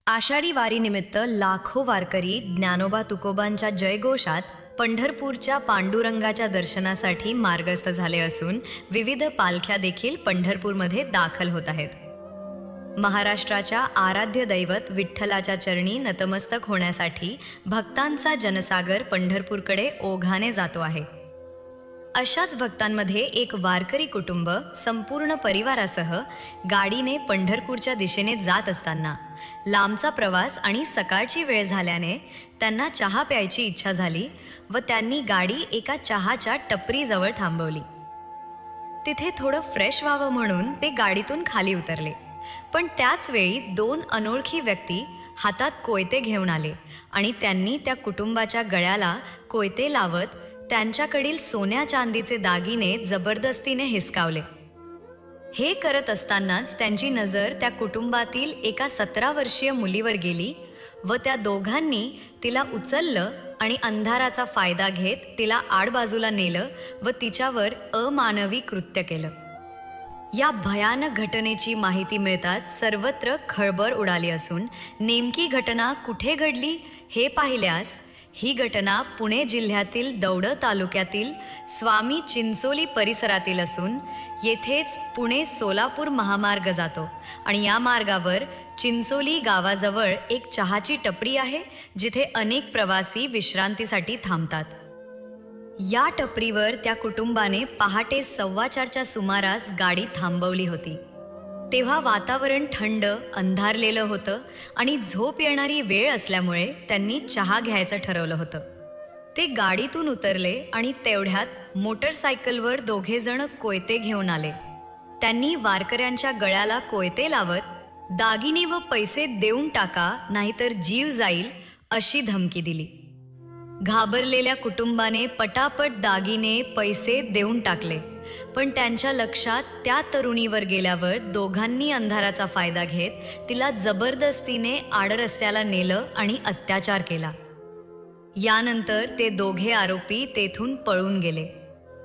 आषाढी वारीनिमित्त लाखो वारकरी ज्ञानोबा तुकोबांच्या जयघोषात पंढरपूरच्या पांडुरंगाच्या दर्शनासाठी मार्गस्थ झाले असून विविध पालख्या देखील पंढरपूरमध्ये दाखल होत आहेत. महाराष्ट्राच्या आराध्य दैवत विठ्ठलाच्या चरणी नतमस्तक होण्यासाठी भक्तांचा जनसागर पंढरपूरकडे ओघाने जातो आहे. अशाच भक्तांमध्ये एक वारकरी कुटुंब संपूर्ण परिवारासह गाडीने पंढरपूरच्या दिशेने जात असताना लांबचा प्रवास आणि सकाळची वेळ झाल्याने त्यांना चहा प्यायची इच्छा झाली व त्यांनी गाडी एका चहाच्या टपरीजवळ थांबवली. तिथे थोडं फ्रेश व्हावं म्हणून ते गाडीतून खाली उतरले. पण त्याच वेळी दोन अनोळखी व्यक्ती हातात कोयते घेऊन आले आणि त्यांनी त्या कुटुंबाच्या गळ्याला कोयते लावत त्यांच्याकडील सोन्या चांदीचे दागिने जबरदस्तीने हिसकावले. हे करत असतानाच त्यांची नजर त्या कुटुंबातील एका 17 वर्षीय मुलीवर गेली व त्या दोघांनी तिला उचललं आणि अंधाराचा फायदा घेत तिला आडबाजूला नेलं व तिच्यावर अमानवी कृत्य केलं. या भयानक घटनेची माहिती मिळताच सर्वत्र खळबळ उडाली असून नेमकी घटना कुठे घडली हे पाहिल्यास ही घटना पुणे जिल्ह्यातील दौंड तालुक्यातील स्वामी चिंचोली परिसरातील असून येथेच पुणे सोलापूर महामार्ग जातो आणि या मार्गावर चिंचोली गावाजवळ एक चहाची टपरी आहे जिथे अनेक प्रवासी विश्रांतीसाठी थांबतात. या टपरीवर त्या कुटुंबाने पहाटे 4:15च्या सुमारास गाडी थांबवली होती. तेव्हा वातावरण थंड अंधारलेलं होतं आणि झोप येणारी वेळ असल्यामुळे त्यांनी चहा घ्यायचं ठरवलं होतं. ते गाडीतून उतरले आणि तेवढ्यात मोटरसायकलवर दोघेजण कोयते घेऊन आले. त्यांनी वारकऱ्यांच्या गळ्याला कोयते लावत दागिने व पैसे देऊन टाका नाहीतर जीव जाईल अशी धमकी दिली. घाबरलेल्या कुटुंबाने पटापट दागिने पैसे देऊन टाकले. पण त्यांच्या लक्षात त्या तरुणीवर गेल्यावर दोघांनी अंधाराचा फायदा घेत तिला जबरदस्तीने आडरस्त्याला नेलं आणि अत्याचार केला. यानंतर ते दोघे आरोपी तेथून पळून गेले.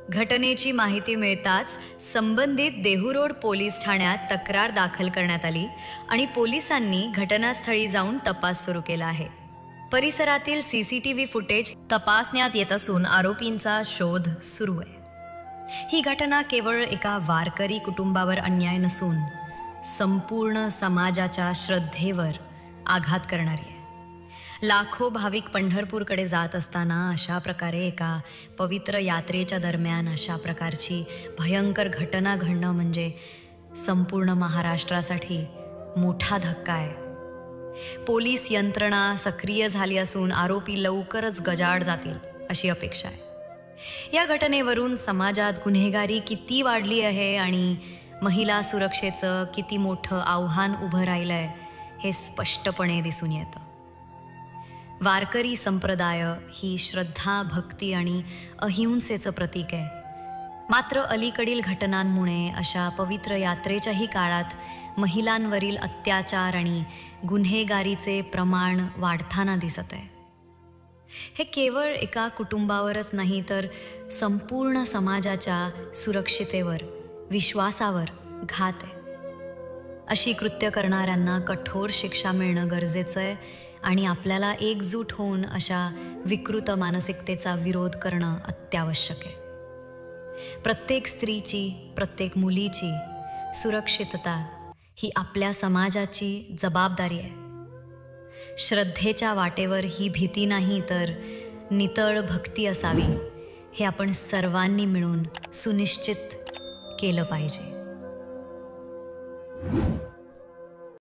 घटनेची माहिती मिळताच संबंधित देहू रोड पोलीस ठाण्यात तक्रार दाखल करण्यात आली आणि पोलिसांनी घटनास्थळी जाऊन तपास सुरू केला आहे. परिसरातील CCTV फुटेज तपासण्यात येत असून आरोपींचा शोध सुरू आहे. ही घटना केवळ एका वारकरी कुटुंबावर अन्याय नसून संपूर्ण समाजाच्या श्रद्धेवर आघात करणारी आहे. लाखो भाविक पंढरपूरकडे जात असताना अशा प्रकारे एका पवित्र यात्रेच्या दरम्यान अशा प्रकारची भयंकर घटना घडणं म्हणजे संपूर्ण महाराष्ट्रासाठी मोठा धक्का आहे. पोलीस यंत्रणा सक्रिय झाली असून आरोपी लवकरच गजाआड जातील अशी अपेक्षा आहे. या घटनेवरून समाजात गुन्हेगारी किती वाढली आहे आणि महिला सुरक्षेचं किती मोठं आव्हान उभं राहिलं आहे हे स्पष्टपणे दिसून येतं. वारकरी संप्रदाय ही श्रद्धा, भक्ती आणि अहिंसेचं प्रतीक आहे. मात्र अलीकडील घटनांमुळे अशा पवित्र यात्रेच्याही काळात महिलांवरील अत्याचार आणि गुन्हेगारीचे प्रमाण वाढताना दिसत आहे. हे केवळ एका कुटुंबावरच नाही तर संपूर्ण समाजाच्या सुरक्षितेवर, विश्वासावर घात आहे. अशी कृत्य करणाऱ्यांना कठोर शिक्षा मिळणं गरजेचं आहे आणि आपल्याला एकजूट होऊन अशा विकृत मानसिकतेचा विरोध करणं अत्यावश्यक आहे. प्रत्येक स्त्रीची, प्रत्येक मुलीची सुरक्षितता ही आपल्या समाजाची जबाबदारी आहे. श्रद्धेच्या वाटेवर ही भीती नाही तर नितळ भक्ती असावी हे आपण सर्वांनी मिळून सुनिश्चित केलं पाहिजे.